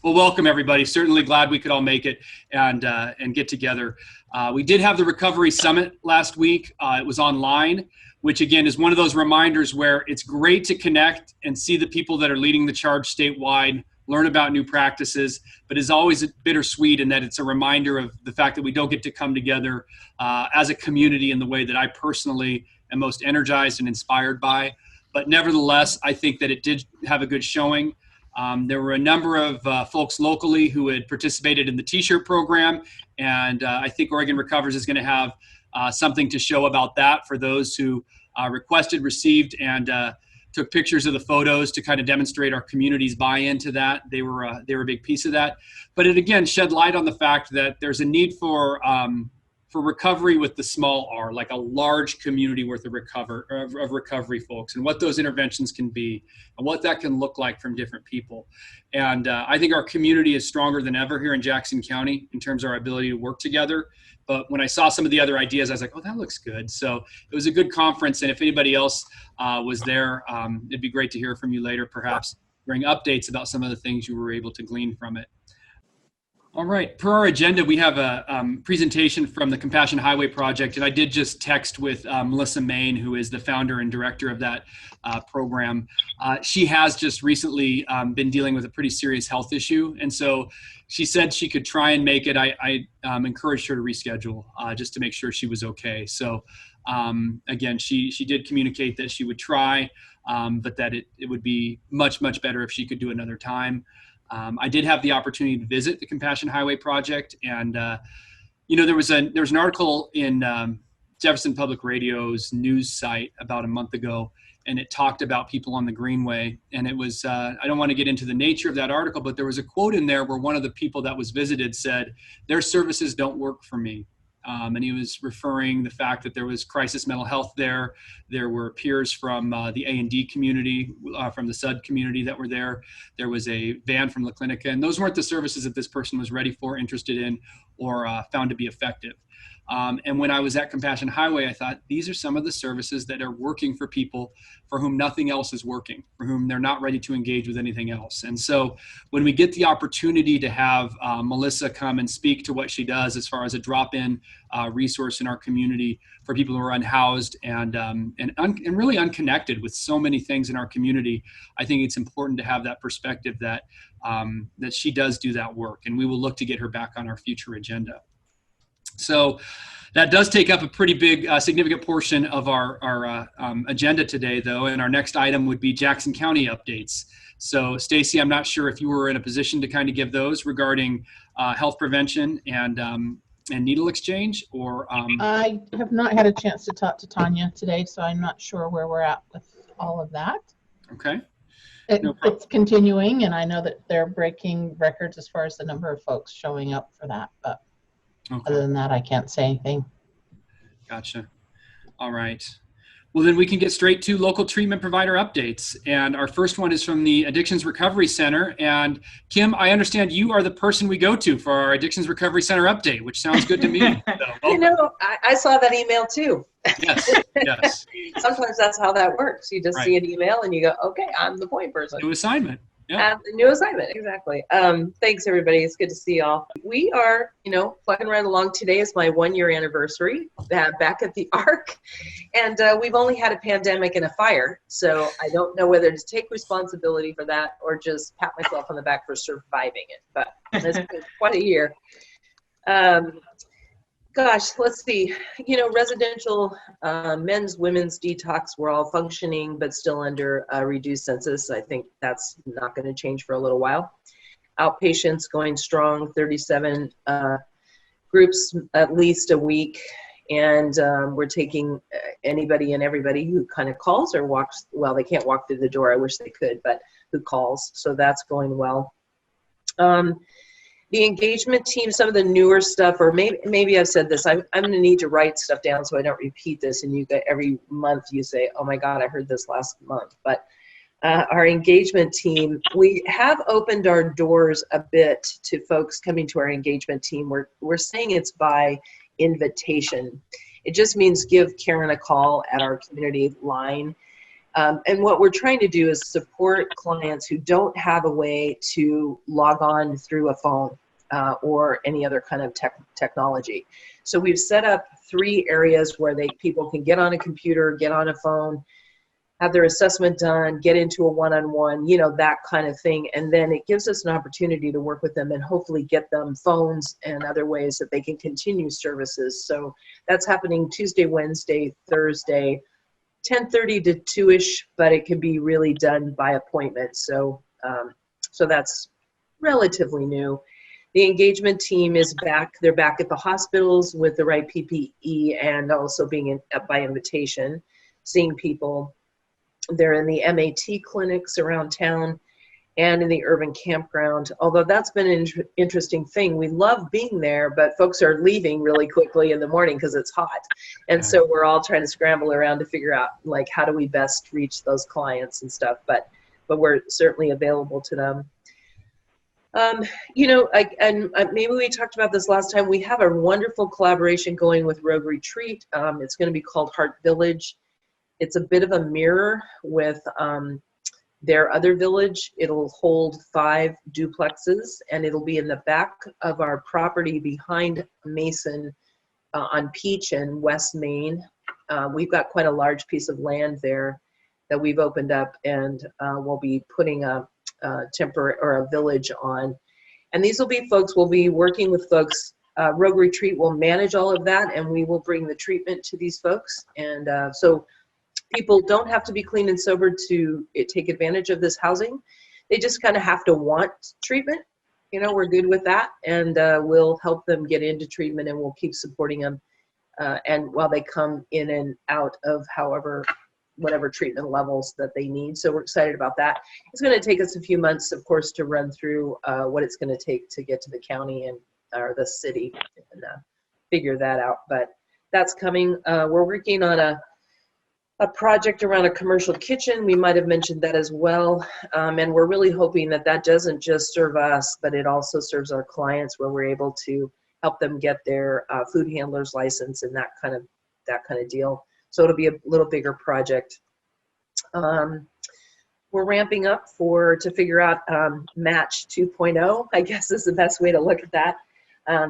Well, welcome everybody. Certainly glad we could all make it and get together. We did have the Recovery Summit last week. It was online, which again is one of those reminders where it's great to connect and see the people that are leading the charge statewide, learn about new practices, but is always bittersweet in that it's a reminder of the fact that we don't get to come together as a community in the way that I personally am most energized and inspired by. But nevertheless, I think that it did have a good showing. There were a number of folks locally who had participated in the T-shirt program, and I think Oregon Recovers is going to have something to show about that for those who requested, received, and took pictures of the photos to kind of demonstrate our community's buy-in to that. They were a big piece of that. But it again shed light on the fact that there's a need for recovery with the small R, like a large community worth of recovery folks, and what those interventions can be and what that can look like from different people. And I think our community is stronger than ever here in Jackson County in terms of our ability to work together. But when I saw some of the other ideas, I was like, oh, that looks good. So it was a good conference. And if anybody else was there, it'd be great to hear from you later, perhaps bring updates about some of the things you were able to glean from it. All right, per our agenda, we have a presentation from the Compassion Highway Project, and I did just text with Melissa Main, who is the founder and director of that program. She has just recently been dealing with a pretty serious health issue, and so she said she could try and make it. I encouraged her to reschedule just to make sure she was okay. So again, she did communicate that she would try, but that it would be much, much better if she could do another time. I did have the opportunity to visit the Compassion Highway Project, and there was an article in Jefferson Public Radio's news site about a month ago, and it talked about people on the Greenway. And it was I don't want to get into the nature of that article, but there was a quote in there where one of the people that was visited said, "Their services don't work for me." And he was referring the fact that there was crisis mental health there. There were peers from the A&D community, from the SUD community that were there. There was a van from La Clinica, and those weren't the services that this person was ready for, interested in, or found to be effective. And when I was at Compassion Highway, I thought, these are some of the services that are working for people for whom nothing else is working, for whom they're not ready to engage with anything else. And so when we get the opportunity to have Melissa come and speak to what she does as far as a drop-in resource in our community for people who are unhoused and really unconnected with so many things in our community, I think it's important to have that perspective that she does do that work, and we will look to get her back on our future agenda. So that does take up a pretty big, significant portion of our agenda today, though, and our next item would be Jackson County updates. So, Stacy, I'm not sure if you were in a position to kind of give those regarding health prevention and needle exchange, or I have not had a chance to talk to Tanya today, so I'm not sure where we're at with all of that. Okay. It's continuing, and I know that they're breaking records as far as the number of folks showing up for that, but okay. Other than that, I can't say anything. Gotcha. All right. Well, then we can get straight to local treatment provider updates. And our first one is from the Addictions Recovery Center. And Kim, I understand you are the person we go to for our Addictions Recovery Center update, which sounds good to me. So, I saw that email too. Yes, yes. Sometimes that's how that works. You just see an email and you go, okay, I'm the point person. New assignment. Yeah. New assignment, exactly. Thanks, everybody. It's good to see y'all. We are, plugging right along. Today is my 1-year anniversary back at the ARC, and we've only had a pandemic and a fire, so I don't know whether to take responsibility for that or just pat myself on the back for surviving it, but it's been quite a year. Gosh, let's see. Residential men's, women's detox were all functioning, but still under a reduced census. I think that's not going to change for a little while. Outpatients going strong, 37 groups at least a week. And we're taking anybody and everybody who kind of calls or walks. Well, they can't walk through the door. I wish they could, but who calls. So that's going well. The engagement team, some of the newer stuff, or maybe I've said this, I'm going to need to write stuff down so I don't repeat this. And every month you say, oh my God, I heard this last month. But our engagement team, we have opened our doors a bit to folks coming to our engagement team. We're saying it's by invitation. It just means give Karen a call at our community line. And what we're trying to do is support clients who don't have a way to log on through a phone or any other kind of technology. So we've set up 3 areas where people can get on a computer, get on a phone, have their assessment done, get into a one-on-one, you know, that kind of thing. And then it gives us an opportunity to work with them and hopefully get them phones and other ways that they can continue services. So that's happening Tuesday, Wednesday, Thursday, 10:30 to 2-ish, but it can be really done by appointment. So, so that's relatively new. The engagement team is back. They're back at the hospitals with the right PPE and also being by invitation, seeing people. They're in the MAT clinics around town and in the urban campground, although that's been an interesting thing. We love being there, but folks are leaving really quickly in the morning because it's hot. And so we're all trying to scramble around to figure out, like, how do we best reach those clients and stuff, but we're certainly available to them. You know, maybe we talked about this last time. We have a wonderful collaboration going with Rogue Retreat. It's going to be called Heart Village. It's a bit of a mirror with their other village. It'll hold 5 duplexes, and it'll be in the back of our property behind Mason on Peach and West Main. We've got quite a large piece of land there that we've opened up, and we'll be putting a temporary or a village on. And these will be folks, we'll be working with folks. Rogue Retreat will manage all of that, and we will bring the treatment to these folks. And so people don't have to be clean and sober to take advantage of this housing. They just kind of have to want treatment. You know, we're good with that, and we'll help them get into treatment, and we'll keep supporting them. And while they come in and out of whatever treatment levels that they need. So we're excited about that. It's going to take us a few months, of course, to run through what it's going to take to get to the county or the city and figure that out. But that's coming. We're working on a project around a commercial kitchen. We might have mentioned that as well. And we're really hoping that that doesn't just serve us, but it also serves our clients, where we're able to help them get their food handler's license and that kind of deal. So it'll be a little bigger project. We're ramping up to figure out Match 2.0, I guess is the best way to look at that.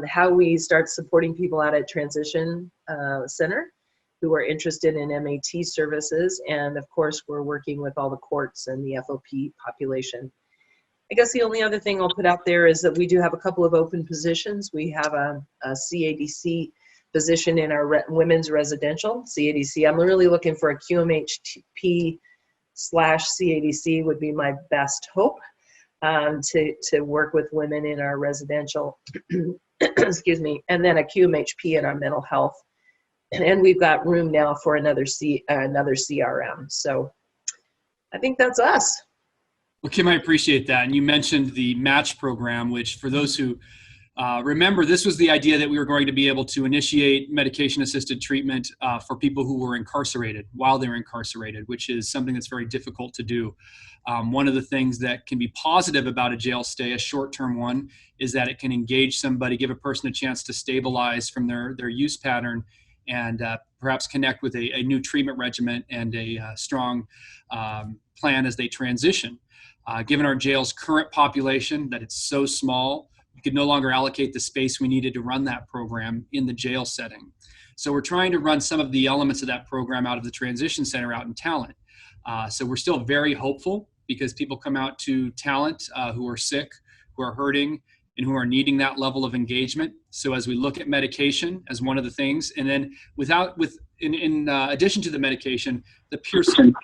How we start supporting people out at Transition Center who are interested in MAT services. And of course, we're working with all the courts and the FOP population. I guess the only other thing I'll put out there is that we do have a couple of open positions. We have a CADC position in our women's residential, CADC. I'm really looking for a QMHP/CADC would be my best hope to work with women in our residential, excuse me, and then a QMHP in our mental health. And we've got room now for another CRM. So I think that's us. Well, Kim, I appreciate that. And you mentioned the MATCH program, which for those who remember, this was the idea that we were going to be able to initiate medication-assisted treatment for people who were incarcerated while they were incarcerated, which is something that's very difficult to do. One of the things that can be positive about a jail stay, a short-term one, is that it can engage somebody, give a person a chance to stabilize from their use pattern, and perhaps connect with a new treatment regimen and a strong plan as they transition. Given our jail's current population, that it's so small, we could no longer allocate the space we needed to run that program in the jail setting. So we're trying to run some of the elements of that program out of the transition center out in Talent. So we're still very hopeful, because people come out to Talent who are sick, who are hurting, and who are needing that level of engagement. So as we look at medication as one of the things, and then in addition to the medication, the peer support,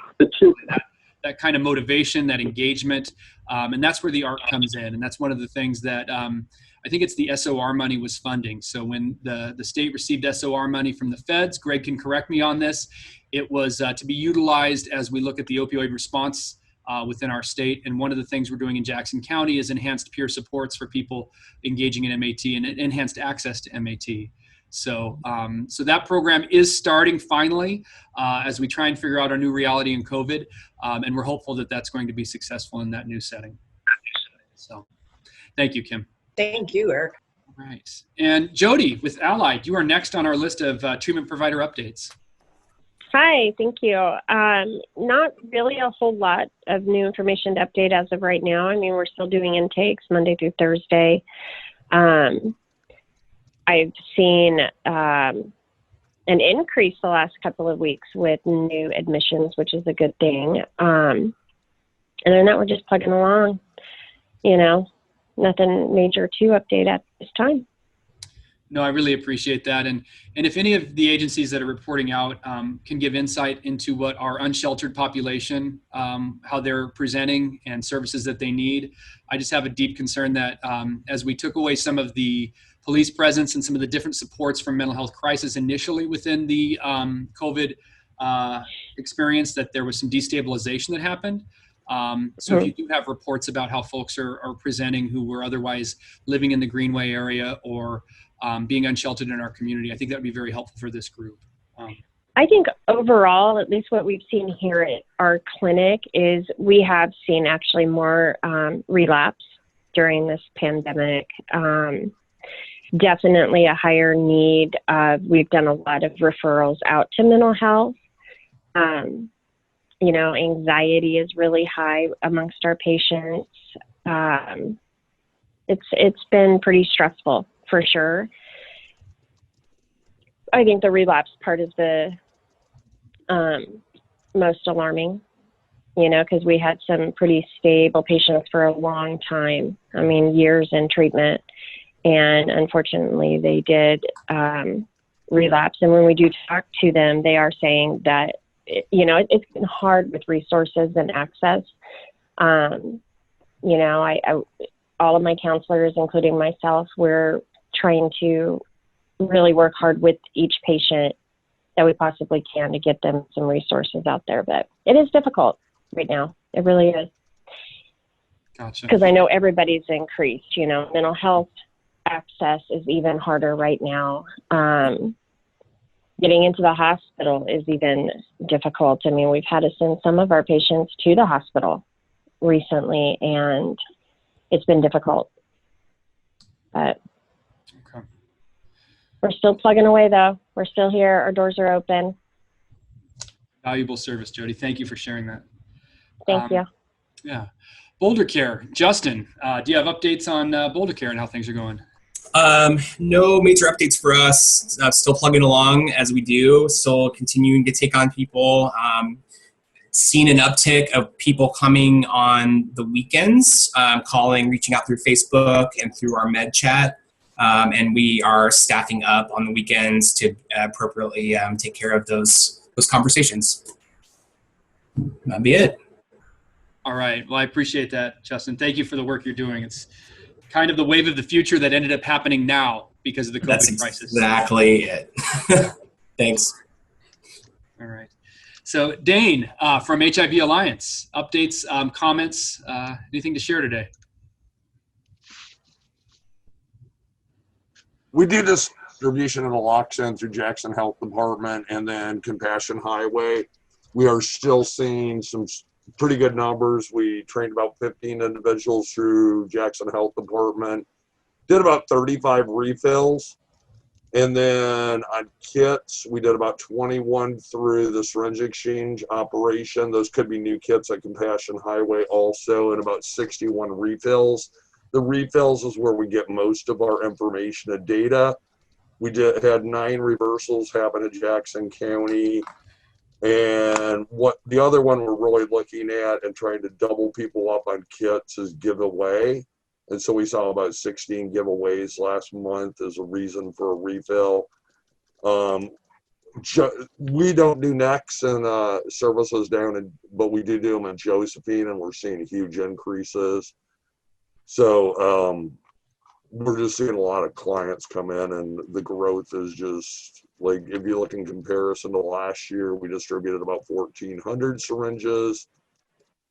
that kind of motivation, that engagement, and that's where the art comes in. And that's one of the things that I think it's the SOR money was funding. So when the state received SOR money from the feds, Greg can correct me on this, it was to be utilized as we look at the opioid response within our state. And one of the things we're doing in Jackson County is enhanced peer supports for people engaging in MAT and enhanced access to MAT. So, so that program is starting finally as we try and figure out our new reality in COVID. And we're hopeful that that's going to be successful in that new setting. So thank you, Kim. Thank you, Eric. All right. And Jodi with Allied, you are next on our list of treatment provider updates. Hi, thank you. Not really a whole lot of new information to update as of right now. I mean, we're still doing intakes Monday through Thursday. I've seen an increase the last couple of weeks with new admissions, which is a good thing. And then that we're just plugging along, nothing major to update at this time. No, I really appreciate that. And if any of the agencies that are reporting out can give insight into what our unsheltered population, how they're presenting and services that they need. I just have a deep concern that as we took away some of the police presence and some of the different supports from mental health crisis initially within the COVID experience, that there was some destabilization that happened. So if you do have reports about how folks are presenting who were otherwise living in the Greenway area or being unsheltered in our community, I think that would be very helpful for this group. I think overall, at least what we've seen here at our clinic, is we have seen actually more relapse during this pandemic. Definitely a higher need. We've done a lot of referrals out to mental health. Anxiety is really high amongst our patients. It's been pretty stressful for sure. I think the relapse part is the most alarming, because we had some pretty stable patients for a long time. I mean, years in treatment, and unfortunately they did relapse. And when we do talk to them, they are saying that it's been hard with resources and access. All of my counselors, including myself, we're trying to really work hard with each patient that we possibly can to get them some resources out there. But it is difficult right now. It really is. Gotcha. Because I know everybody's increased. Mental health access is even harder right now. Getting into the hospital is even difficult. I mean, we've had to send some of our patients to the hospital recently, and it's been difficult. But okay. We're still plugging away, though. We're still here. Our doors are open. Valuable service, Jodi. Thank you for sharing that. Thank you. Yeah. Boulder Care. Justin, do you have updates on Boulder Care and how things are going? No major updates for us. Still plugging along as we do. Still continuing to take on people. Seen an uptick of people coming on the weekends, calling, reaching out through Facebook and through our med chat. And we are staffing up on the weekends to appropriately take care of those conversations. That'd be it. All right. Well, I appreciate that, Justin. Thank you for the work you're doing. It's kind of the wave of the future that ended up happening now because of the COVID crisis. Exactly it. Thanks. All right. So Dane from HIV Alliance, updates, comments, anything to share today? We do distribution of naloxone through Jackson Health Department and then Compassion Highway. We are still seeing some pretty good numbers. We trained about 15 individuals through Jackson Health Department, did about 35 refills. And then on kits, we did about 21 through the syringe exchange operation. Those could be new kits at Compassion Highway also, and about 61 refills. The refills is where we get most of our information and data. We had 9 reversals happen in Jackson County. And what the other one we're really looking at and trying to double people up on kits is giveaway. And so we saw about 16 giveaways last month as a reason for a refill. We don't do necks and services down, but we do them in Josephine, and we're seeing huge increases. So we're just seeing a lot of clients come in, and the growth is just like, if you look in comparison to last year, we distributed about 1,400 syringes.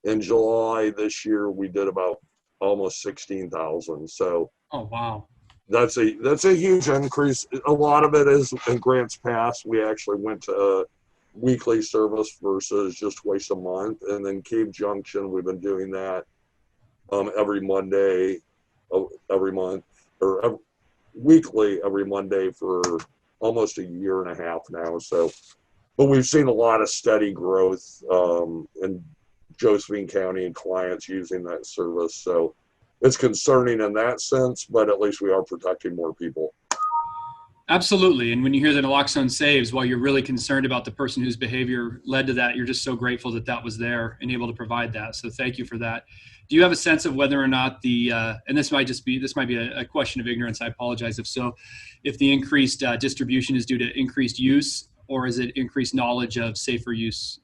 In July this year, we did about almost 16,000. So, oh wow, that's a huge increase. A lot of it is in grants past. We actually went to a weekly service versus just twice a month, and then Cave Junction, we've been doing that every Monday, every month, or weekly every Monday for almost a year and a half now. So but we've seen a lot of steady growth in Josephine County and clients using that service. So it's concerning in that sense, but at least we are protecting more people. Absolutely. And when you hear that naloxone saves, while you're really concerned about the person whose behavior led to that, you're just so grateful that that was there and able to provide that. So thank you for that. Do you have a sense of whether or not the, and this might be a question of ignorance, I apologize if so, if the increased distribution is due to increased use, or is it increased knowledge of safer use?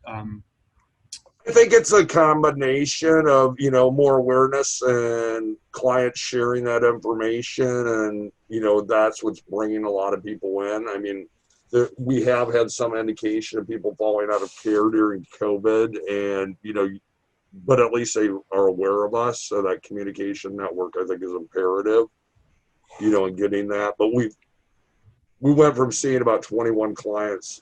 I think it's a combination of, more awareness and clients sharing that information. And, that's what's bringing a lot of people in. I mean, we have had some indication of people falling out of care during COVID and, but at least they are aware of us. So that communication network, I think, is imperative, in getting that. But we went from seeing about 21 clients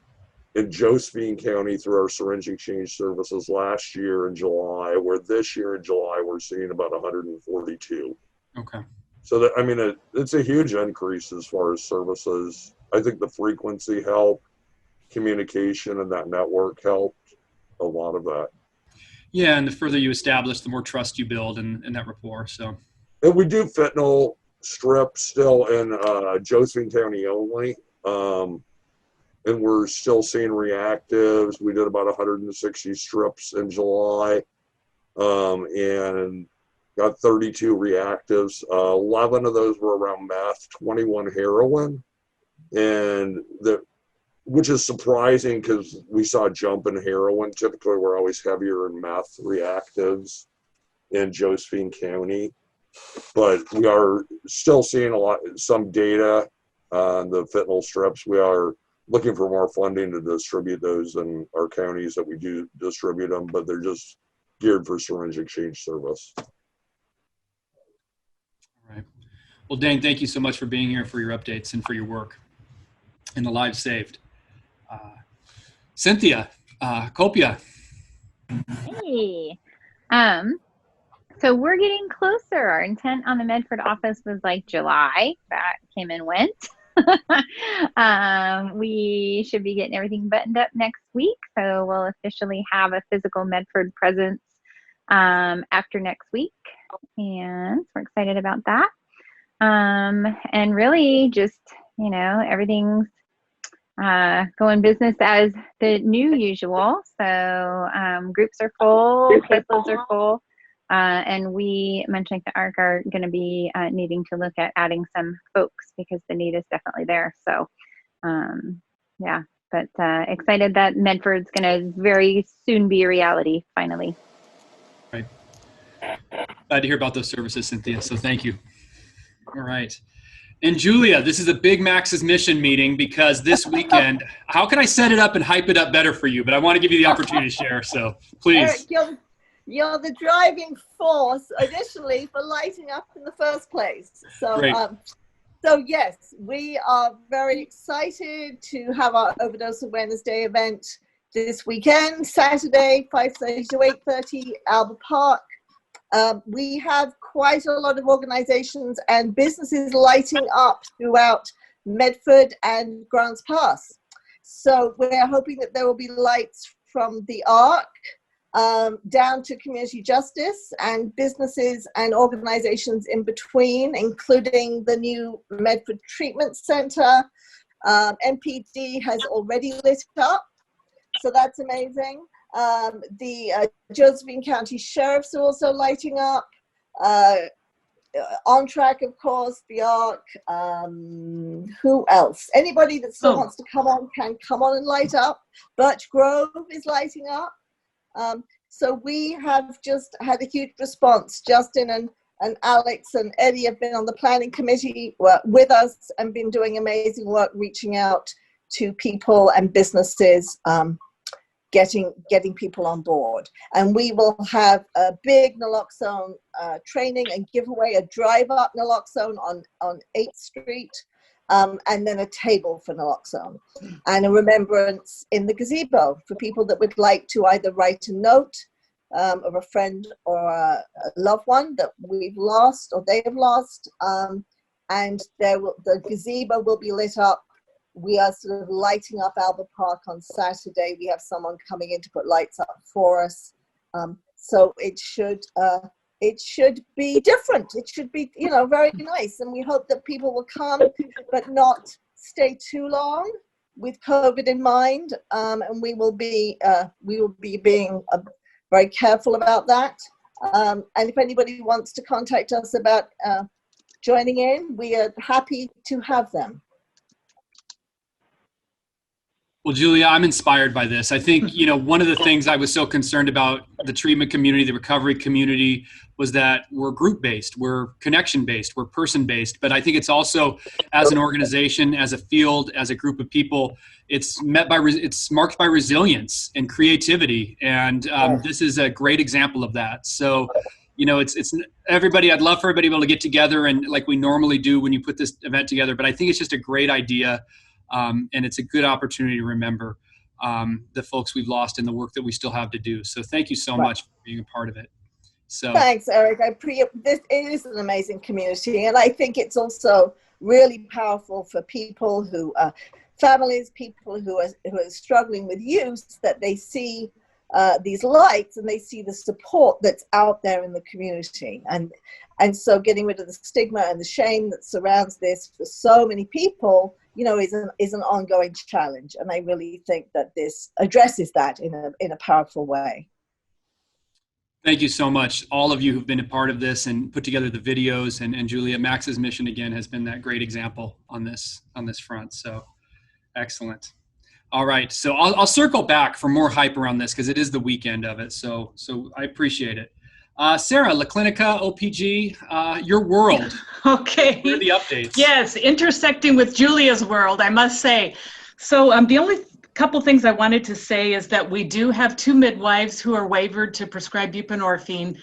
in Josephine County through our syringe exchange services last year in July, where this year in July, we're seeing about 142. Okay. So that, I mean, it's a huge increase as far as services. I think the frequency helped, communication and that network helped, a lot of that. Yeah, and the further you establish, the more trust you build and that rapport. So. And we do fentanyl strips still in Josephine County only. And we're still seeing reactives. We did about 160 strips in July and got 32 reactives. 11 of those were around meth, 21 heroin, and which is surprising because we saw a jump in heroin. Typically, we're always heavier in meth reactives in Josephine County, but we are still seeing some data on the fentanyl strips. We are looking for more funding to distribute those in our counties that we do distribute them, but they're just geared for syringe exchange service. All right. Well, Dane, thank you so much for being here, for your updates and for your work and the lives saved. Cynthia, Copia. Hey. So we're getting closer. Our intent on the Medford office was like July. That came and went. We should be getting everything buttoned up next week. So we'll officially have a physical Medford presence after next week. And we're excited about that. And really just, everything's going business as the new usual. So groups are full, caseloads are full. And we, Mentoring the ARC, are going to be needing to look at adding some folks because the need is definitely there. So, yeah, but excited that Medford's going to very soon be a reality, finally. Right. Glad to hear about those services, Cynthia. So thank you. All right. And Julia, this is a big Max's Mission meeting because this weekend, how can I set it up and hype it up better for you? But I want to give you the opportunity to share. So please. Eric, you're the driving force initially for lighting up in the first place. So, so yes, we are very excited to have our Overdose Awareness Day event this weekend, Saturday, 5:30 to 8:30, Albert Park. We have quite a lot of organizations and businesses lighting up throughout Medford and Grants Pass. So we're hoping that there will be lights from the ARC down to community justice and businesses and organizations in between, including the new Medford Treatment Center. MPD has already lit up, so that's amazing. The Josephine County Sheriffs are also lighting up. On Track, of course, the ARC. Who else? Anybody that still wants to come on can come on and light up. Birch Grove is lighting up. So we have just had a huge response. Justin and Alex and Eddie have been on the planning committee with us and been doing amazing work reaching out to people and businesses, getting people on board. And we will have a big naloxone training and giveaway, a drive-up naloxone on 8th Street, and then a table for naloxone. And a remembrance in the gazebo for people that would like to either write a note of a friend or a loved one that we've lost or they have lost. And the gazebo will be lit up we are sort of lighting up Albert Park on Saturday. We have someone coming in to put lights up for us. So it should be different. It should be, very nice. And we hope that people will come, but not stay too long with COVID in mind. And we will be being very careful about that. And if anybody wants to contact us about joining in, we are happy to have them. Well, Julia, I'm inspired by this. I think, one of the things I was so concerned about the treatment community, the recovery community, was that we're group-based, we're connection-based, we're person-based. But I think it's also, as an organization, as a field, as a group of people, it's marked by resilience and creativity. And this is a great example of that. So, it's everybody. I'd love for everybody to be able to get together and like we normally do when you put this event together. But I think it's just a great idea. And it's a good opportunity to remember the folks we've lost and the work that we still have to do. So thank you so much for being a part of it. So thanks, Eric. It is an amazing community, and I think it's also really powerful for people who, families, people who are struggling with use, that they see these lights and they see the support that's out there in the community, and so getting rid of the stigma and the shame that surrounds this for so many people, is an ongoing challenge. And I really think that this addresses that in a powerful way. Thank you so much, all of you who've been a part of this and put together the videos. And Julia, Max's mission again has been that great example on this front. So excellent. All right, so I'll circle back for more hype around this because it is the weekend of it. So I appreciate it. Sara, La Clinica, OPG, your world. Okay. What are the updates? Yes, intersecting with Julia's world, I must say. So the only couple things I wanted to say is that we do have 2 midwives who are waivered to prescribe buprenorphine.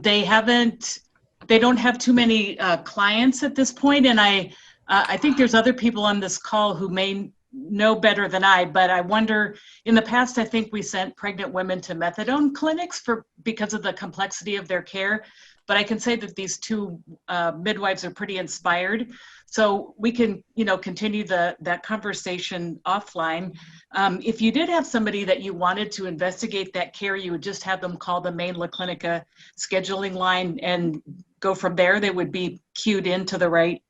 They don't have too many clients at this point, and I think there's other people on this call who may know better than I, but I wonder, in the past, I think we sent pregnant women to methadone clinics because of the complexity of their care. But I can say that these 2 midwives are pretty inspired. So we can, continue that conversation offline. If you did have somebody that you wanted to investigate that care, you would just have them call the main La Clinica scheduling line and go from there. They would be queued into the right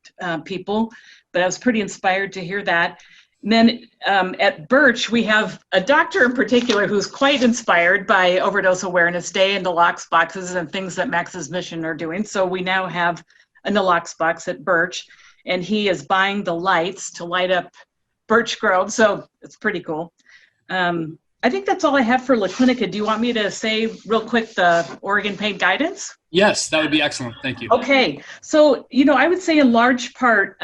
people. But I was pretty inspired to hear that. And then at Birch, we have a doctor in particular who's quite inspired by Overdose Awareness Day and the Nalox boxes and things that Max's Mission are doing. So we now have a Nalox box at Birch, and he is buying the lights to light up Birch Grove. So it's pretty cool. I think that's all I have for La Clinica. Do you want me to say real quick the Oregon Pain Guidance? Yes, that would be excellent. Thank you. Okay. So, I would say in large part,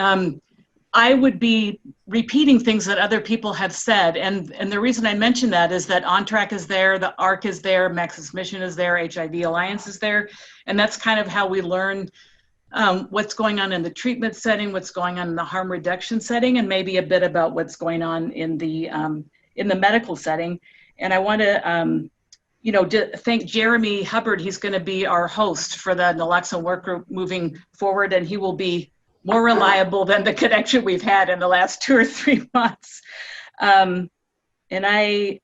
I would be repeating things that other people have said. And the reason I mention that is that On Track is there, the ARC is there, Max's Mission is there, HIV Alliance is there. And that's kind of how we learn what's going on in the treatment setting, what's going on in the harm reduction setting, and maybe a bit about what's going on in the medical setting. And I want to thank Jeremy Hubbard. He's going to be our host for the naloxone work group moving forward, and he will be more reliable than the connection we've had in the last 2 or 3 months. And I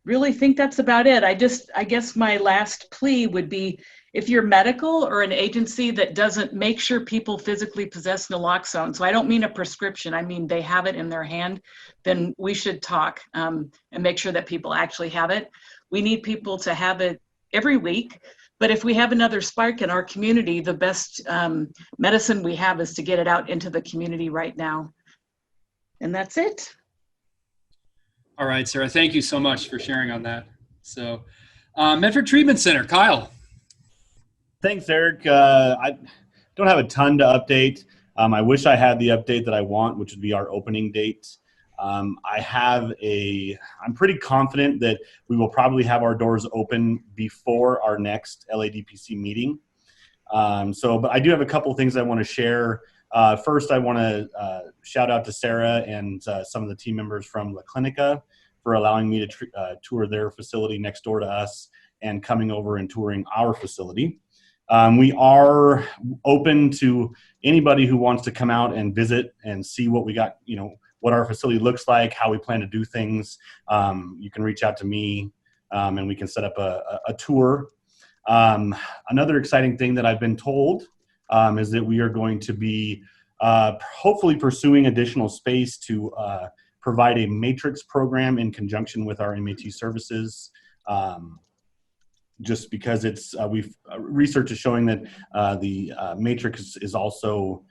really think that's about it. I guess my last plea would be, if you're medical or an agency that doesn't make sure people physically possess naloxone, so I don't mean a prescription, I mean they have it in their hand, then we should talk and make sure that people actually have it. We need people to have it every week. But if we have another spark in our community, the best medicine we have is to get it out into the community right now. And that's it. All right, Sara, thank you so much for sharing on that. So, Medford Treatment Center, Kyle. Thanks, Eric. I don't have a ton to update. I wish I had the update that I want, which would be our opening date. I'm pretty confident that we will probably have our doors open before our next LADPC meeting. But I do have a couple things I want to share. First, I want to shout out to Sara and some of the team members from La Clinica for allowing me to tour their facility next door to us and coming over and touring our facility. We are open to anybody who wants to come out and visit and see what we got, what our facility looks like, how we plan to do things. You can reach out to me and we can set up a tour. Another exciting thing that I've been told is that we are going to be hopefully pursuing additional space to provide a matrix program in conjunction with our MAT services. Just because research is showing that the matrix is also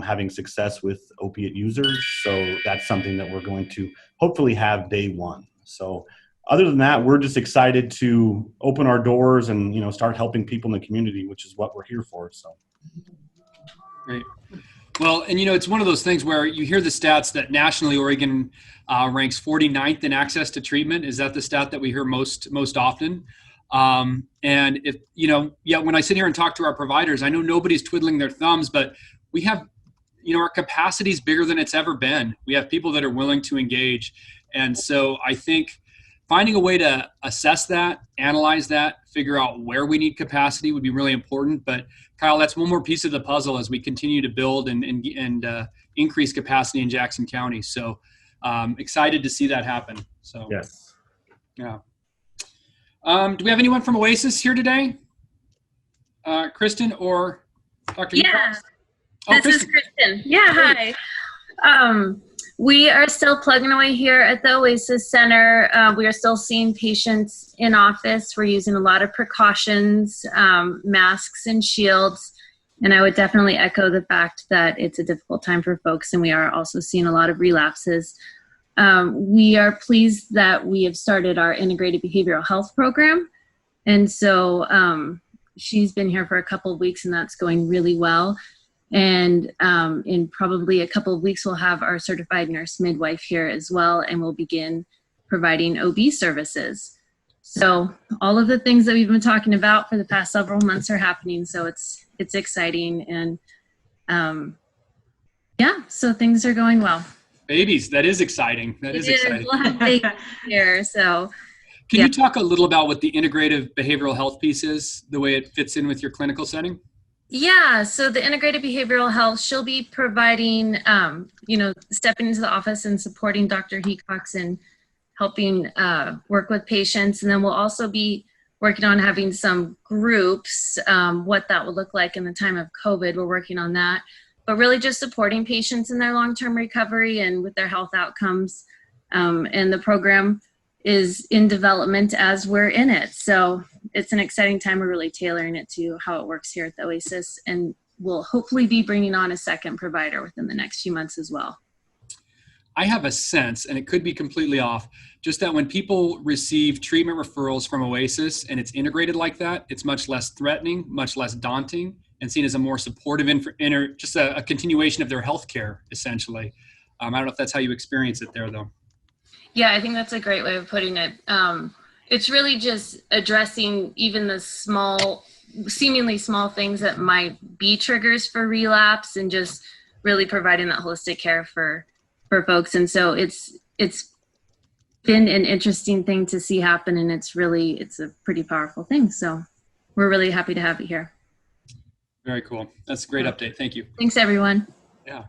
having success with opiate users. So that's something that we're going to hopefully have day one. So other than that, we're just excited to open our doors and, start helping people in the community, which is what we're here for. So. Great. Well, and it's one of those things where you hear the stats that nationally Oregon ranks 49th in access to treatment. Is that the stat that we hear most often? And if, when I sit here and talk to our providers, I know nobody's twiddling their thumbs, but we have, our capacity is bigger than it's ever been. We have people that are willing to engage. And so I think finding a way to assess that, analyze that, figure out where we need capacity would be really important. But Kyle, that's one more piece of the puzzle as we continue to build and increase capacity in Jackson County. So excited to see that happen. So yes. Yeah. Do we have anyone from Oasis here today? Kristen or Dr. Yeah, Oh, this is Kristen. Yeah, hi. We are still plugging away here at the Oasis Center. We are still seeing patients in office. We're using a lot of precautions, masks and shields. And I would definitely echo the fact that it's a difficult time for folks, and we are also seeing a lot of relapses. We are pleased that we have started our integrated behavioral health program. And so she's been here for a couple of weeks, and that's going really well. And in probably a couple of weeks, we'll have our certified nurse midwife here as well, and we'll begin providing OB services. So all of the things that we've been talking about for the past several months are happening. So it's exciting. And so things are going well. Babies, that is exciting. That is exciting. We'll have babies here, so. Can you talk a little about what the integrative behavioral health piece is, the way it fits in with your clinical setting? Yeah, so the integrated behavioral health, she'll be providing, stepping into the office and supporting Dr. Hecox and helping work with patients. And then we'll also be working on having some groups, what that will look like in the time of COVID. We're working on that. But really just supporting patients in their long-term recovery and with their health outcomes. And the program is in development as we're in it. So it's an exciting time. We're really tailoring it to how it works here at the Oasis. And we'll hopefully be bringing on a second provider within the next few months as well. I have a sense, and it could be completely off, just that when people receive treatment referrals from Oasis and it's integrated like that, it's much less threatening, much less daunting, and seen as a more supportive, just a continuation of their health care, essentially. I don't know if that's how you experience it there, though. Yeah, I think that's a great way of putting it. It's really just addressing even the seemingly small things that might be triggers for relapse, and just really providing that holistic care for folks. And so it's been an interesting thing to see happen, and it's a pretty powerful thing. So we're really happy to have you here. Very cool. That's a great update. Thank you. Thanks, everyone. Yeah.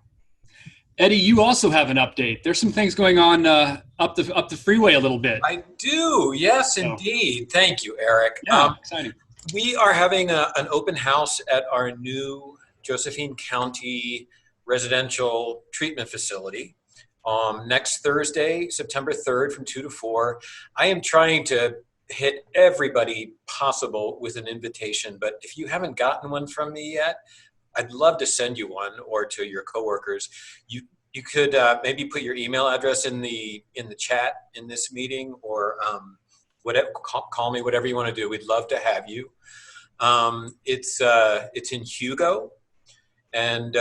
Eddie, you also have an update. There's some things going on up the freeway a little bit. I do. Yes, indeed. Thank you, Eric. Yeah, exciting. We are having an open house at our new Josephine County residential treatment facility next Thursday, September 3rd from 2 to 4. I am trying to hit everybody possible with an invitation, but if you haven't gotten one from me yet, I'd love to send you one, or to your coworkers. You could maybe put your email address in the chat in this meeting, or call me, whatever you want to do. We'd love to have you. It's in Hugo, and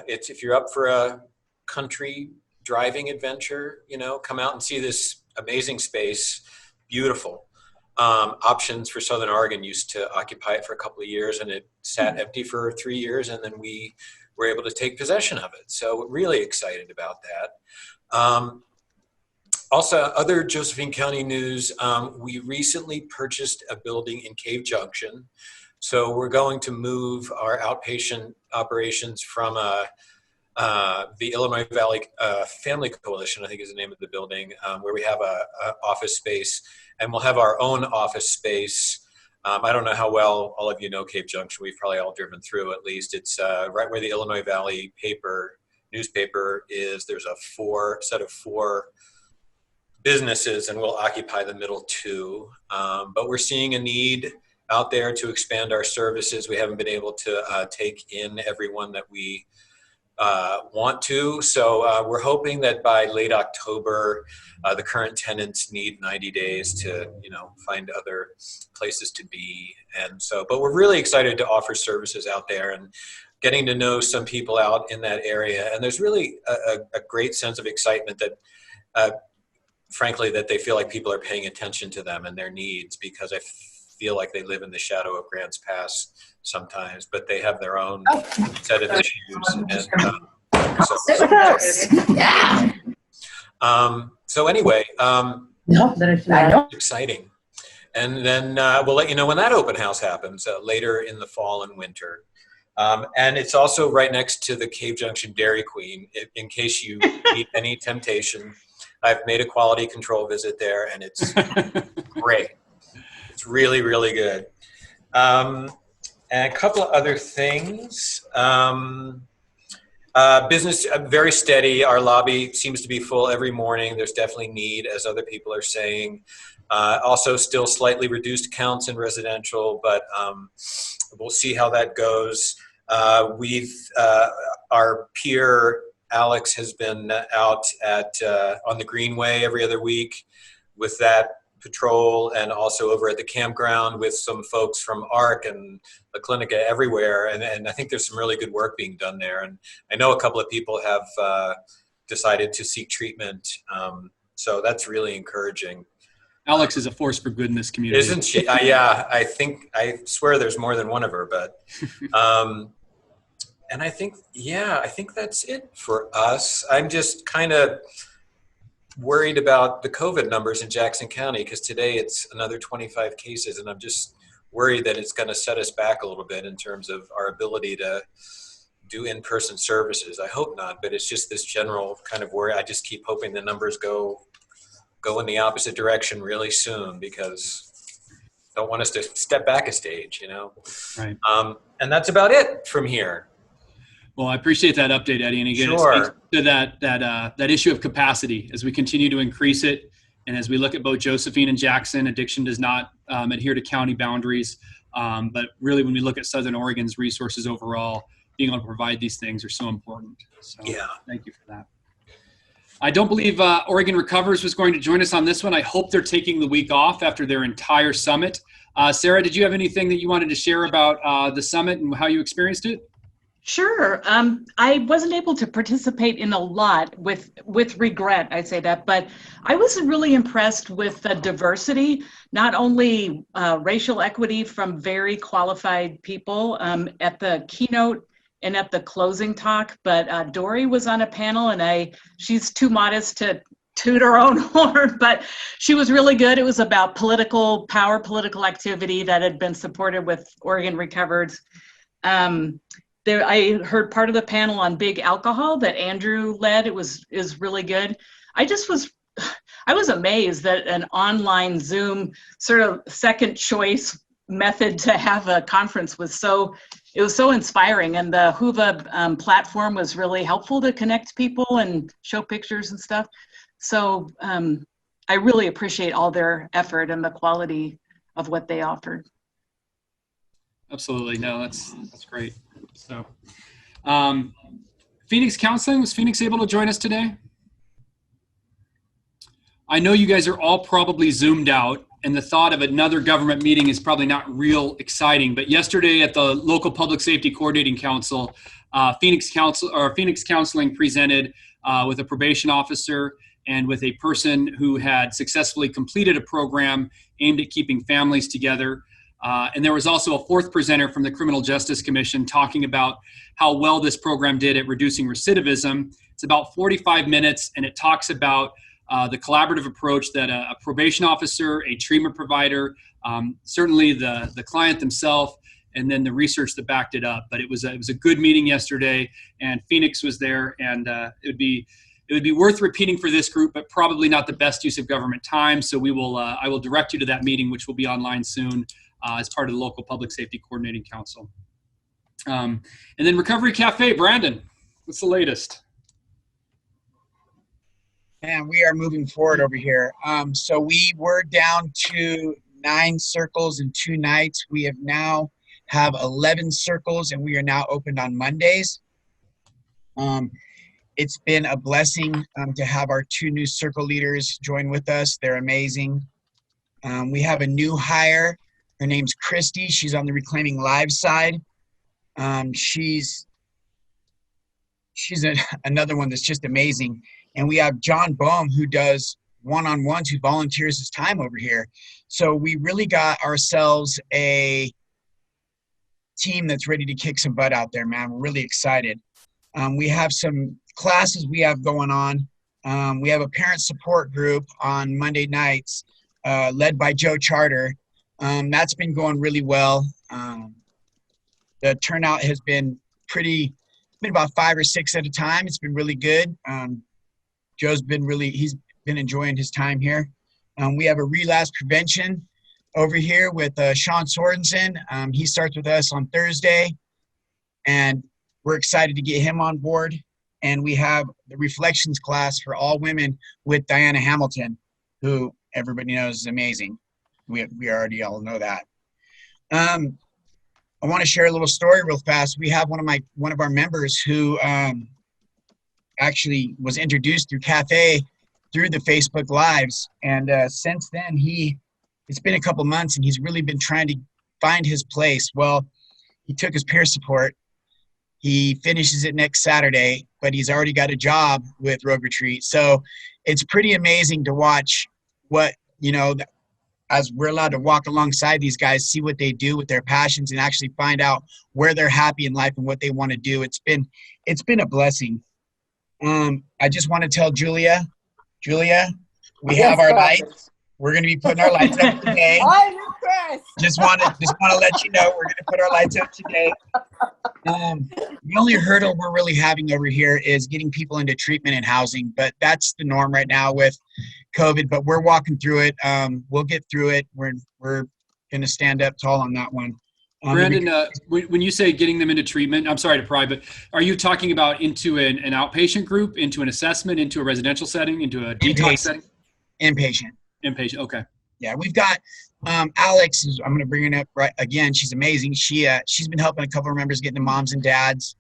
it's, if you're up for a country driving adventure, come out and see this amazing space. Beautiful. Options for Southern Oregon used to occupy it for a couple of years, and it sat empty for 3 years, and then we were able to take possession of it. So really excited about that. Also, other Josephine County news, we recently purchased a building in Cave Junction. So we're going to move our outpatient operations from the Illinois Valley Family Coalition, I think is the name of the building, where we have a office space, and we'll have our own office space. I don't know how well all of you know Cave Junction. We've probably all driven through at least. It's right where the Illinois Valley newspaper is. There's a set of four businesses, and we'll occupy the middle two. But we're seeing a need out there to expand our services. We haven't been able to take in everyone that we want to. So we're hoping that by late October, the current tenants need 90 days to, find other places to be. And so, but we're really excited to offer services out there and getting to know some people out in that area. And there's really a great sense of excitement that, frankly, that they feel like people are paying attention to them and their needs, because I feel like they live in the shadow of Grants Pass sometimes, but they have their own set of issues. So anyway, exciting. And then we'll let you know when that open house happens later in the fall and winter. And it's also right next to the Cave Junction Dairy Queen, in case you need any temptation. I've made a quality control visit there, and it's great. It's really, really good. And a couple of other things. Business very steady. Our lobby seems to be full every morning. There's definitely need, as other people are saying. Also still slightly reduced counts in residential, but we'll see how that goes. Our peer Alex has been out on the Greenway every other week with that patrol, and also over at the campground with some folks from ARC and La Clinica everywhere. And I think there's some really good work being done there. And I know a couple of people have decided to seek treatment. So that's really encouraging. Alex is a force for good in this community. Isn't she? Yeah, I swear there's more than one of her, but, and I think that's it for us. I'm just kind of worried about the COVID numbers in Jackson County, because today it's another 25 cases, and I'm just worried that it's going to set us back a little bit in terms of our ability to do in-person services. I hope not, but it's just this general kind of worry. I just keep hoping the numbers go in the opposite direction really soon, because I don't want us to step back a stage, Right. And that's about it from here. Well, I appreciate that update, Eddie. And again, Sure. It speaks to that issue of capacity as we continue to increase it. And as we look at both Josephine and Jackson, addiction does not adhere to county boundaries. But really, when we look at Southern Oregon's resources overall, being able to provide these things are so important. So thank you for that. I don't believe Oregon Recovers was going to join us on this one. I hope they're taking the week off after their entire summit. Sara, did you have anything that you wanted to share about the summit and how you experienced it? Sure. I wasn't able to participate in a lot with regret, I say that, but I was really impressed with the diversity, not only racial equity from very qualified people at the keynote and at the closing talk, but Dory was on a panel, and she's too modest to toot her own horn, but she was really good. It was about political activity that had been supported with Oregon Recovers. I heard part of the panel on big alcohol that Andrew led. It is really good. I was amazed that an online Zoom sort of second choice method to have a conference was so inspiring, and the Whova platform was really helpful to connect people and show pictures and stuff. So I really appreciate all their effort and the quality of what they offered. Absolutely. No, that's great. So, Phoenix Counseling, was Phoenix able to join us today? I know you guys are all probably Zoomed out, and the thought of another government meeting is probably not real exciting, but yesterday at the local Public Safety Coordinating Council, Phoenix Counseling presented with a probation officer and with a person who had successfully completed a program aimed at keeping families together. And there was also a fourth presenter from the Criminal Justice Commission talking about how well this program did at reducing recidivism. It's about 45 minutes, and it talks about the collaborative approach that a probation officer, a treatment provider, certainly the client themselves, and then the research that backed it up. But it was a good meeting yesterday, and Phoenix was there, and it would be worth repeating for this group, but probably not the best use of government time. So I will direct you to that meeting, which will be online soon as part of the local Public Safety Coordinating Council. And then Recovery Cafe, Brandon, what's the latest? And we are moving forward over here. So we were down to 9 circles in 2 nights. We have now have 11 circles, and we are now opened on Mondays. It's been a blessing to have our 2 new circle leaders join with us. They're amazing. We have a new hire. Her name's Christy. She's on the Reclaiming Lives side. She's another one that's just amazing. And we have John Boehm, who does one-on-ones, who volunteers his time over here. So we really got ourselves a team that's ready to kick some butt out there, man. We're really excited. We have some classes we have going on. We have a parent support group on Monday nights led by Joe Charter. That's been going really well. The turnout has been about 5 or 6 at a time. It's been really good. Joe's he's been enjoying his time here. We have a relapse prevention over here with Sean Sorensen. He starts with us on Thursday, and we're excited to get him on board. And we have the reflections class for all women with Diana Hamilton, who everybody knows is amazing. We already all know that. I want to share a little story real fast. We have one of our members who actually was introduced through Cafe through the Facebook Lives, and since then it's been a couple months, and he's really been trying to find his place. Well, he took his peer support. He finishes it next Saturday, but he's already got a job with Rogue Retreat. So it's pretty amazing to watch what, as we're allowed to walk alongside these guys, see what they do with their passions, and actually find out where they're happy in life and what they want to do. It's been a blessing. I just want to tell Julia, we have our lights. We're going to be putting our lights up today. I'm impressed. Just want to let you know we're going to put our lights up today. The only hurdle we're really having over here is getting people into treatment and housing, but that's the norm right now with COVID. But we're walking through it. We'll get through it. We're going to stand up tall on that one. Brandon, when you say getting them into treatment, I'm sorry to pry, but are you talking about into an outpatient group, into an assessment, into a residential setting, into a detox setting? Inpatient. Inpatient, okay. Yeah, we've got Alex. I'm going to bring her up right again. She's amazing. She's been helping a couple of members get into moms and dads,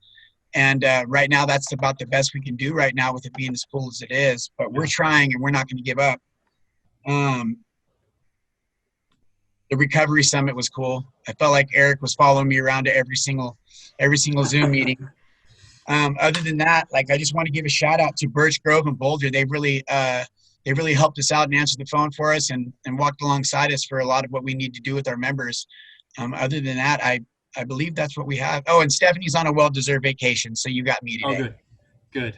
and right now that's about the best we can do right now with it being as full as it is. But we're trying, and we're not going to give up. The recovery summit was cool. I felt like Eric was following me around to every single Zoom meeting. Other than that, I just want to give a shout out to Birch Grove and Boulder. They really helped us out and answered the phone for us and walked alongside us for a lot of what we need to do with our members. Other than that, I believe that's what we have. Oh, and Stephanie's on a well-deserved vacation, so you got me today. Oh, good.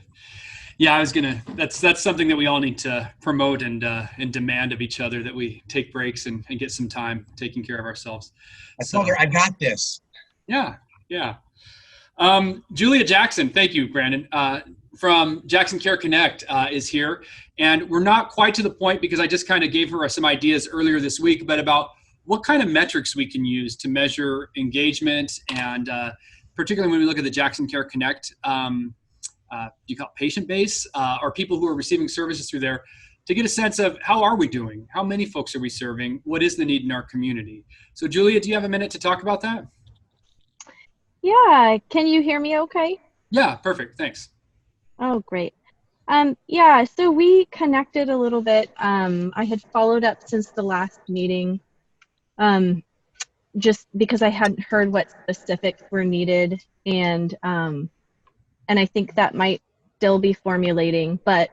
Yeah, that's something that we all need to promote and demand of each other, that we take breaks and get some time taking care of ourselves. I told her I got this. Yeah. Julia Jackson, thank you, Brandon, from Jackson Care Connect is here. And we're not quite to the point, because I just kind of gave her some ideas earlier this week, but about what kind of metrics we can use to measure engagement, and particularly when we look at the Jackson Care Connect, you call it patient base, or people who are receiving services through there, to get a sense of how are we doing? How many folks are we serving? What is the need in our community? So Julia, do you have a minute to talk about that? Yeah, can you hear me okay? Yeah, perfect, thanks. Oh, great. Yeah, so we connected a little bit. I had followed up since the last meeting, just because I hadn't heard what specifics were needed, and I think that might still be formulating, but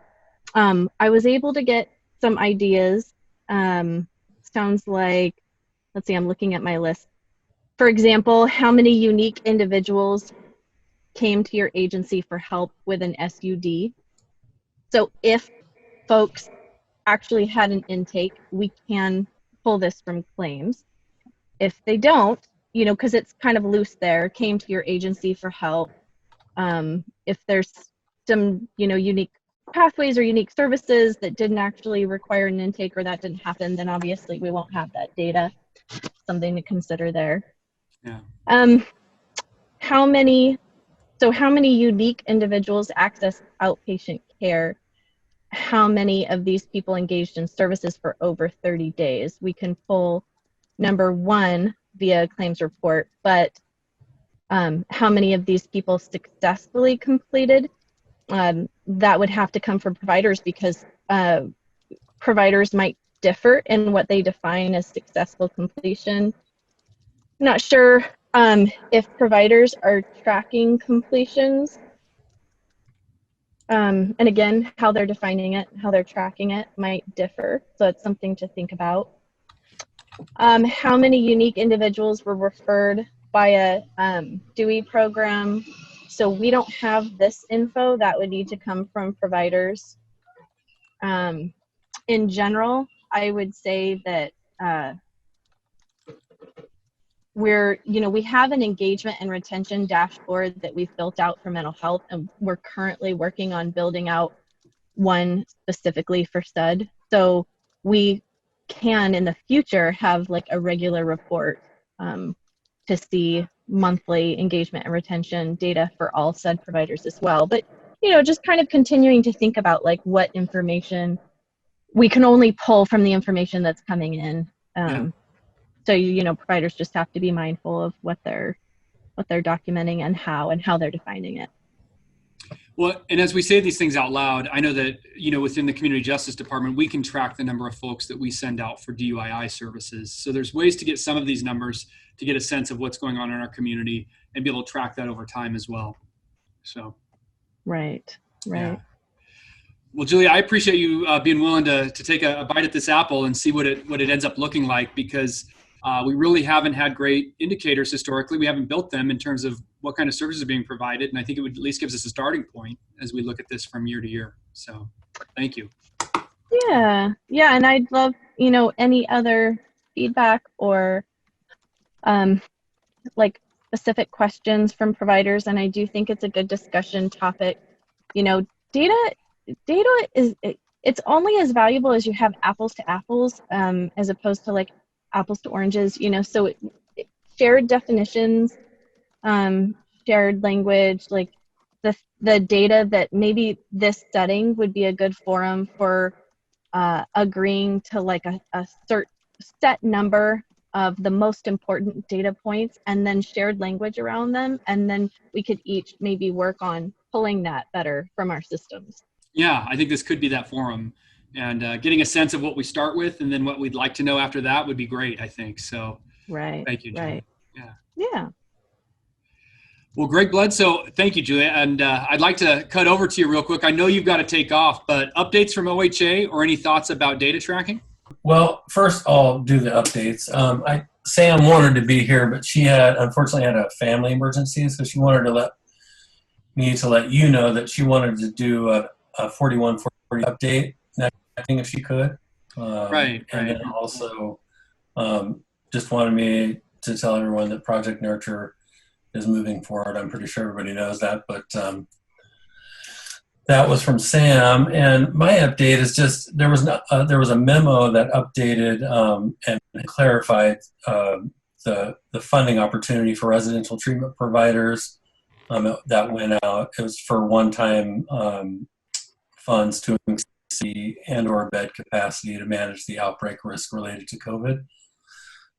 I was able to get some ideas. Sounds like, let's see, I'm looking at my list. For example, how many unique individuals came to your agency for help with an SUD? So if folks actually had an intake, we can pull this from claims. If they don't, because it's kind of loose there, came to your agency for help. If there's some, unique pathways or unique services that didn't actually require an intake or that didn't happen, then obviously we won't have that data. Something to consider there. Yeah. How many unique individuals access outpatient care? How many of these people engaged in services for over 30 days? We can pull number one via claims report, but how many of these people successfully completed? That would have to come from providers, because providers might differ in what they define as successful completion. Not sure if providers are tracking completions. And again, how they're defining it, how they're tracking it might differ. So it's something to think about. How many unique individuals were referred by a DUI program? So we don't have this info. That would need to come from providers. In general, I would say that we have an engagement and retention dashboard that we've built out for mental health, and we're currently working on building out one specifically for SUD. So we can in the future have like a regular report to see monthly engagement and retention data for all SUD providers as well. But just kind of continuing to think about like what information we can only pull from the information that's coming in. So providers just have to be mindful of what they're documenting and how they're defining it. Well, and as we say these things out loud, I know that, within the Community Justice Department, we can track the number of folks that we send out for DUII services. So there's ways to get some of these numbers to get a sense of what's going on in our community and be able to track that over time as well. So. Right. Yeah. Well, Julia, I appreciate you being willing to take a bite at this apple and see what it ends up looking like, because we really haven't had great indicators historically. We haven't built them in terms of what kind of services are being provided. And I think it would at least gives us a starting point as we look at this from year to year. So thank you. Yeah. And I'd love, any other feedback or like specific questions from providers. And I do think it's a good discussion topic. Data is, it's only as valuable as you have apples to apples, as opposed to like apples to oranges, so shared definitions, shared language, like the data that maybe this setting would be a good forum for agreeing to like a set number of the most important data points and then shared language around them. And then we could each maybe work on pulling that better from our systems. Yeah, I think this could be that forum. And getting a sense of what we start with and then what we'd like to know after that would be great, I think. So right. Thank you, Julia. Right. Yeah. Well, Greg Bledsoe, thank you, Julia. And I'd like to cut over to you real quick. I know you've got to take off, but updates from OHA or any thoughts about data tracking? Well, first I'll do the updates. Sam wanted to be here, but she unfortunately had a family emergency, so she wanted to let you know that she wanted to do a 4140 update next thing if she could. Right. And then also just wanted me to tell everyone that Project Nurture is moving forward. I'm pretty sure everybody knows that, but that was from Sam. And my update is just there was a memo that updated and clarified the funding opportunity for residential treatment providers that went out. It was for one-time funds to increase and/or bed capacity to manage the outbreak risk related to COVID.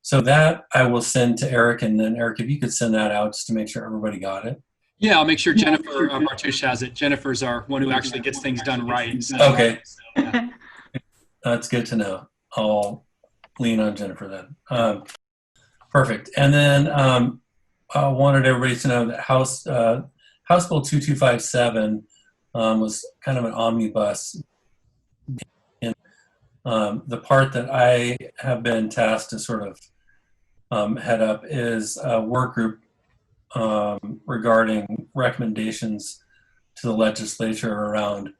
So that I will send to Eric, and then Eric, if you could send that out just to make sure everybody got it. Yeah, I'll make sure Jennifer Martush has it. Jennifer's our one who actually gets things done right. So, okay. Yeah. That's good to know. I'll lean on Jennifer then. Perfect. And then I wanted everybody to know that House Bill 2257 was kind of an omnibus. And the part that I have been tasked to sort of head up is a work group regarding recommendations to the legislature around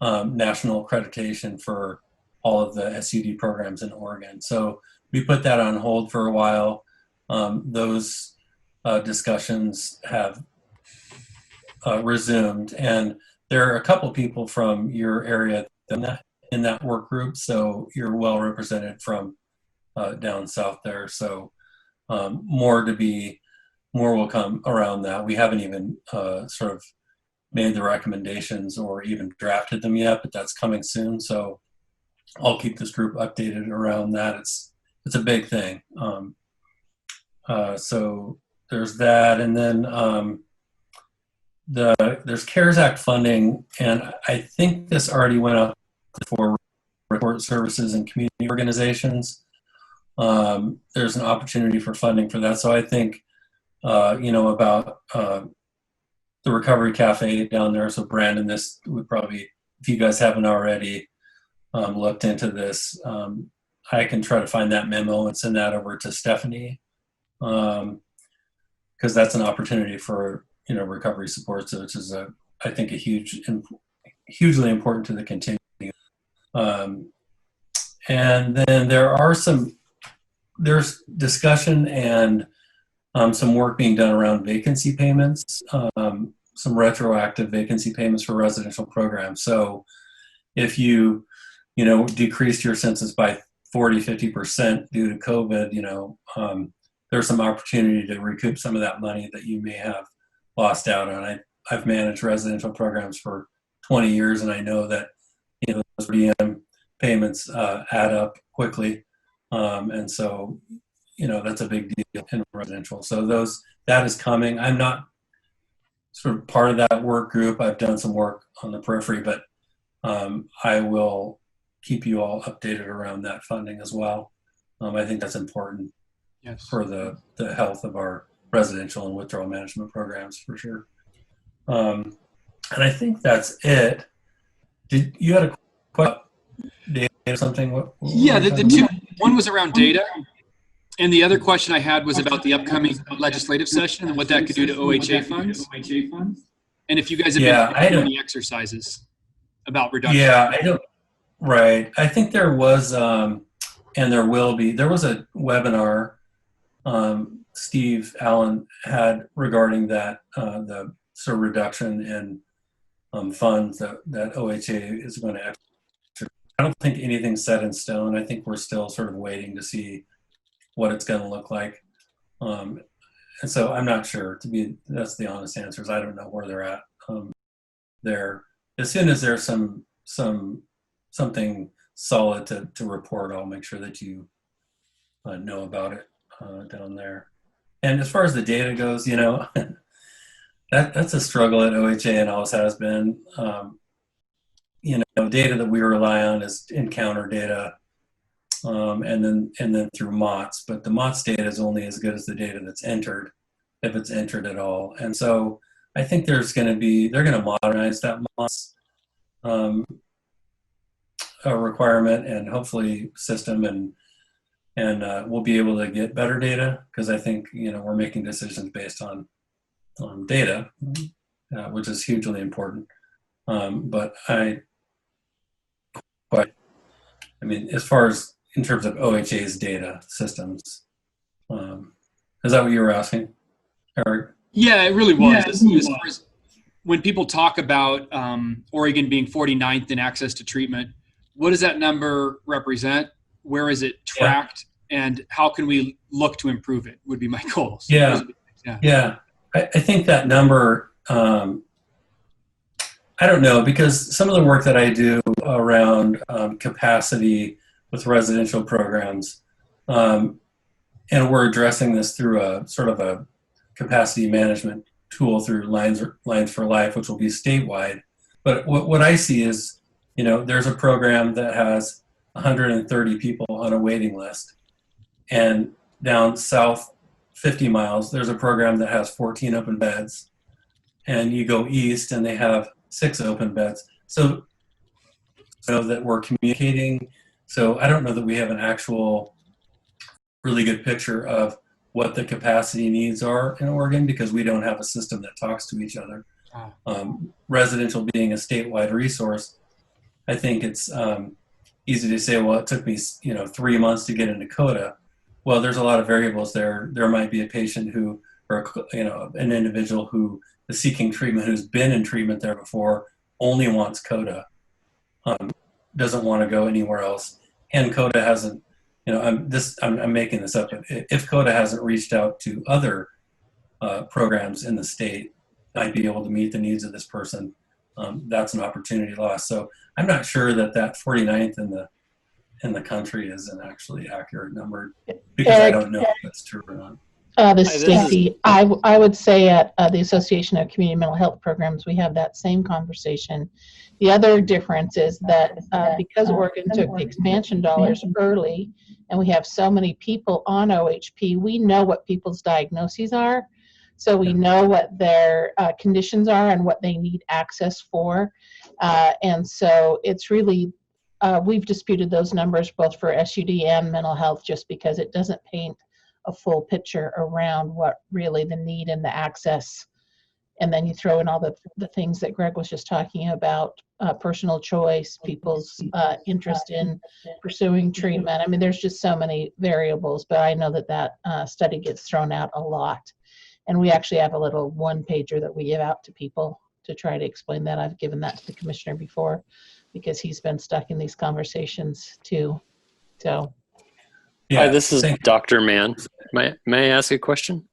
national accreditation for all of the SUD programs in Oregon. So we put that on hold for a while. those discussions have resumed, and there are a couple people from your area in that work group, so you're well represented from down south there. So more will come around that. We haven't even sort of made the recommendations or even drafted them yet, but that's coming soon. So I'll keep this group updated around that. It's a big thing. So there's that, and then there's CARES Act funding, and I think this already went out for report services and community organizations. There's an opportunity for funding for that. So I think, about the Recovery Cafe down there. So Brandon, this would probably, if you guys haven't already looked into this, I can try to find that memo and send that over to Stephanie, because that's an opportunity for, recovery support, which is I think hugely important to the continuum. And then there's discussion and some work being done around vacancy payments, some retroactive vacancy payments for residential programs. So if you, decreased your census by 40-50% due to COVID, there's some opportunity to recoup some of that money that you may have lost out on. I've managed residential programs for 20 years, and I know that those DM payments add up quickly, and so that's a big deal in residential. So that is coming. I'm not sort of part of that work group. I've done some work on the periphery, but I will keep you all updated around that funding as well. I think that's important for the health of our residential and withdrawal management programs, for sure. And I think that's it. Did you had a question? Data or something? The two. One was around data, and the other question I had was about the upcoming legislative session and what that could do to OHA funds. And if you guys have been doing any exercises about reduction. Yeah, I don't. Right. I think there was, and there will be. There was a webinar Steve Allen had regarding that the sort of reduction in funds that OHA is going to execute. I don't think anything's set in stone. I think we're still sort of waiting to see what it's going to look like. And so I'm not sure, that's the honest answer, is I don't know where they're at there. As soon as there's something solid to report, I'll make sure that you know about it down there. And as far as the data goes, that's a struggle at OHA and always has been. Data that we rely on is encounter data, and then through MOTS. But the MOTS data is only as good as the data that's entered, if it's entered at all. And so I think they're going to modernize that MOTS requirement and hopefully system, and we'll be able to get better data, because I think we're making decisions based on data, which is hugely important. But as far as in terms of OHA's data systems, is that what you were asking, Eric? Yeah, it really was. As far as when people talk about Oregon being 49th in access to treatment, what does that number represent? Where is it tracked? And how can we look to improve it would be my goals. Yeah. I think that number, I don't know, because some of the work that I do around capacity with residential programs, and we're addressing this through a sort of a capacity management tool through Lines for Life, which will be statewide. But what I see is, there's a program that has 130 people on a waiting list. And down south 50 miles, there's a program that has 14 open beds. And you go east and they have 6 open beds. So that we're communicating. So I don't know that we have an actual really good picture of what the capacity needs are in Oregon, because we don't have a system that talks to each other. Residential being a statewide resource, I think it's easy to say, well, it took me 3 months to get in Dakota. well, there's a lot of variables there. There might be a patient who, or an individual who is seeking treatment, who's been in treatment there before, only wants CODA, doesn't want to go anywhere else, and CODA hasn't. I'm making this up. But if CODA hasn't reached out to other programs in the state, might be able to meet the needs of this person. That's an opportunity lost. So I'm not sure that 49th in the country is an actually accurate number, because I don't know if that's true or not. This is Stacy. I would say at the Association of Community Mental Health Programs, we have that same conversation. The other difference is that because Oregon took the expansion dollars early, and we have so many people on OHP, we know what people's diagnoses are. So we know what their conditions are and what they need access for. And so it's really, we've disputed those numbers both for SUD and mental health, just because it doesn't paint a full picture around what really the need and the access. And then you throw in all the things that Greg was just talking about, personal choice, people's interest in pursuing treatment. I mean, there's just so many variables, but I know that study gets thrown out a lot. And we actually have a little one-pager that we give out to people to try to explain that. I've given that to the commissioner before, because he's been stuck in these conversations too. So. Yeah, hi, this is Dr. Mann. May I ask a question?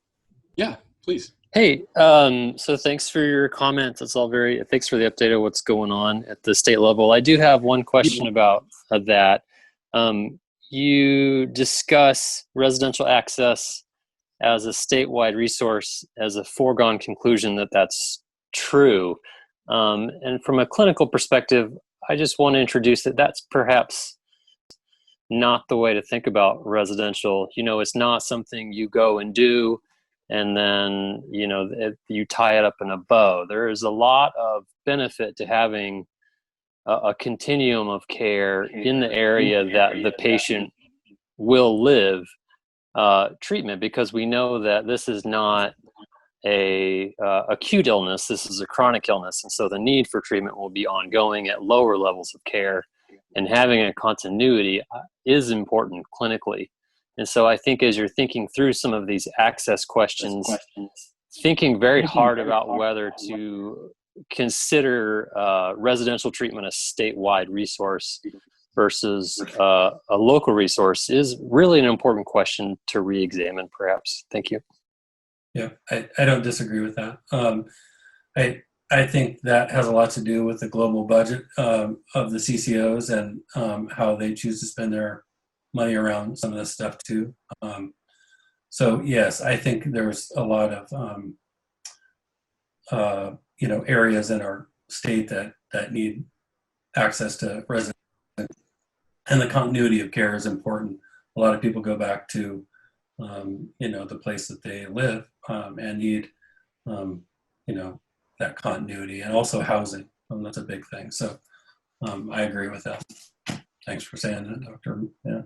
Yeah, please. Hey, so thanks for your comments. It's all thanks for the update of what's going on at the state level. I do have one question about that. You discuss residential access as a statewide resource as a foregone conclusion that that's true. And from a clinical perspective, I just want to introduce that that's perhaps not the way to think about residential. It's not something you go and do and then, you tie it up in a bow. There is a lot of benefit to having a continuum of care in the area that the patient will live treatment, because we know that this is not a acute illness, this is a chronic illness, and so the need for treatment will be ongoing at lower levels of care, and having a continuity is important clinically. And so I think as you're thinking through some of these access questions, thinking very hard about whether to consider residential treatment a statewide resource versus a local resource is really an important question to re-examine, perhaps. Thank you. Yeah, I don't disagree with that. I think that has a lot to do with the global budget of the CCOs and how they choose to spend their money around some of this stuff too. So yes, I think there's a lot of areas in our state that need access to residents. And the continuity of care is important. A lot of people go back to, the place that they live and need, that continuity, and also housing. That's a big thing. So I agree with that. Thanks for saying that, Dr. Yeah.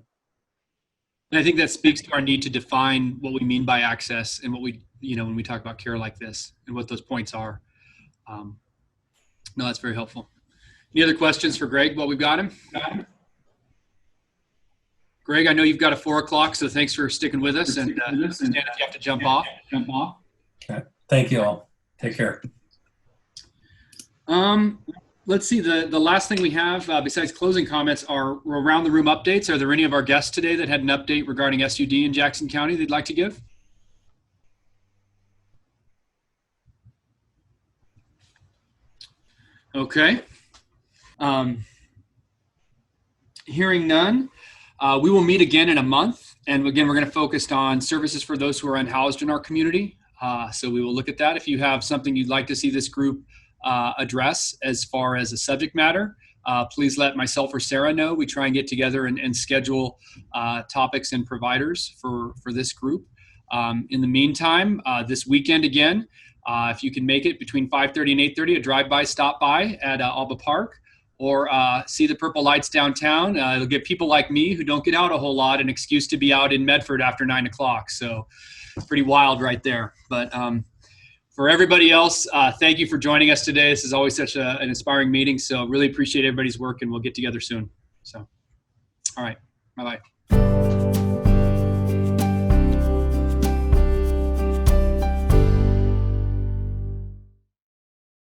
And I think that speaks to our need to define what we mean by access and what we, when we talk about care like this and what those points are. No, that's very helpful. Any other questions for Greg while we've got him? Greg, I know you've got a 4 o'clock, so thanks for sticking with us, and understand if you have to jump off. Okay. Thank you all. Take care. Let's see, the last thing we have besides closing comments are around the room updates. Are there any of our guests today that had an update regarding SUD in Jackson County they'd like to give? Okay. Hearing none. We will meet again in a month. And again, we're going to focus on services for those who are unhoused in our community. So we will look at that. If you have something you'd like to see this group address as far as a subject matter, please let myself or Sara know. We try and get together and schedule topics and providers for this group. In the meantime, this weekend again, if you can make it between 5:30 and 8:30, a drive-by stop by at Alba Park, or see the purple lights downtown. It'll give people like me who don't get out a whole lot an excuse to be out in Medford after 9 o'clock. So pretty wild right there. But for everybody else, thank you for joining us today. This is always such an inspiring meeting. So really appreciate everybody's work, and we'll get together soon. So, all right. Bye-bye.